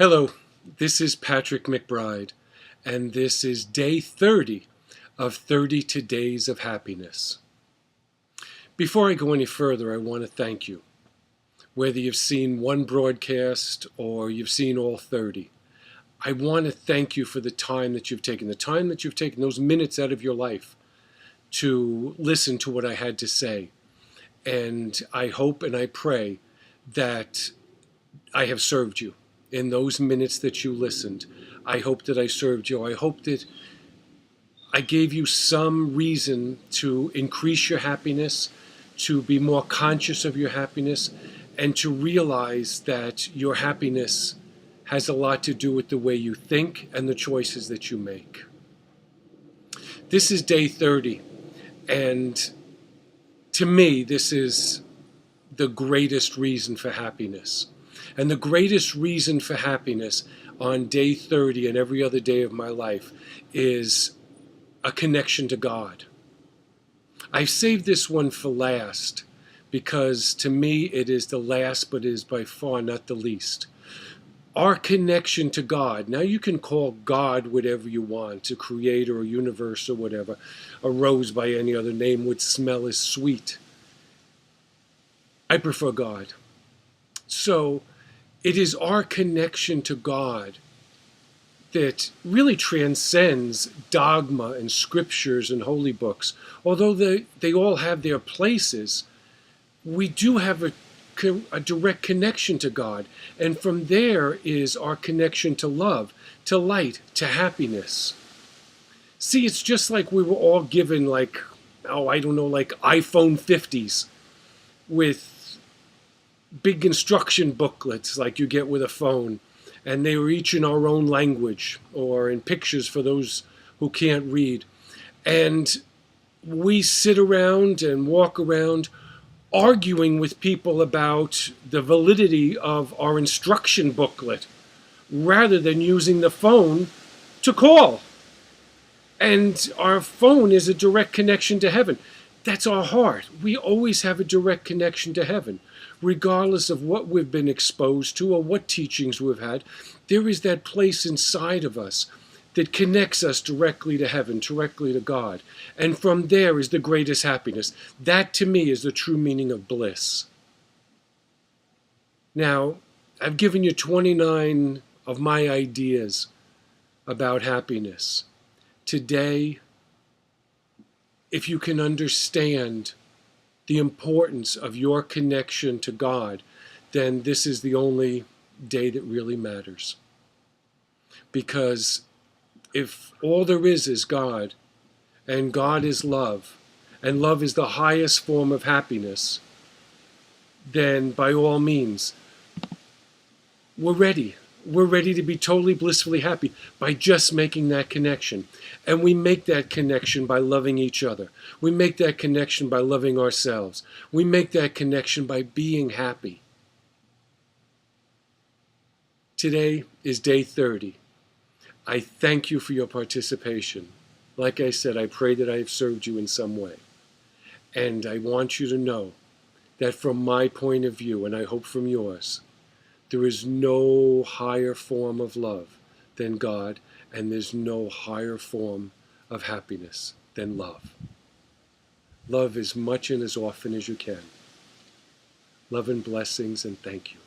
Hello, this is Patrick McBride, and this is day 30 of 32 Days of Happiness. Before I go any further, I want to thank you. Whether you've seen one broadcast or you've seen all 30, I want to thank you for the time that you've taken, those minutes out of your life to listen to what I had to say. And I hope and I pray that I have served you. In those minutes that you listened, I hope that I served you. I hope that I gave you some reason to increase your happiness, to be more conscious of your happiness, and to realize that your happiness has a lot to do with the way you think and the choices that you make. This is day 30, and to me, this is the greatest reason for happiness. And the greatest reason for happiness on day 30 and every other day of my life is a connection to God. I saved this one for last because to me it is the last, but it is by far not the least. Our connection to God. Now you can call God whatever you want, a creator or universe or whatever. A rose by any other name would smell as sweet. I prefer God. So it is our connection to God that really transcends dogma and scriptures and holy books. Although they all have their places, we do have a direct connection to God. And from there is our connection to love, to light, to happiness. See, it's just like we were all given like iPhone 50s with big instruction booklets like you get with a phone, and they were each in our own language or in pictures for those who can't read. And we sit around and walk around arguing with people about the validity of our instruction booklet rather than using the phone to call. And our phone is a direct connection to heaven. That's our heart. We always have a direct connection to heaven. Regardless of what we've been exposed to or what teachings we've had, there is that place inside of us that connects us directly to heaven, directly to God. And from there is the greatest happiness. That to me is the true meaning of bliss. Now, I've given you 29 of my ideas about happiness. Today, if you can understand the importance of your connection to God, then this is the only day that really matters. Because if all there is God, and God is love, and love is the highest form of happiness, then by all means, we're ready. We're ready to be totally blissfully happy by just making that connection. And we make that connection by loving each other. We make that connection by loving ourselves. We make that connection by being happy. Today is day 30. I thank you for your participation. Like I said, I pray that I have served you in some way. And I want you to know that from my point of view, and I hope from yours, there is no higher form of love than God, and there's no higher form of happiness than love. Love as much and as often as you can. Love and blessings, and thank you.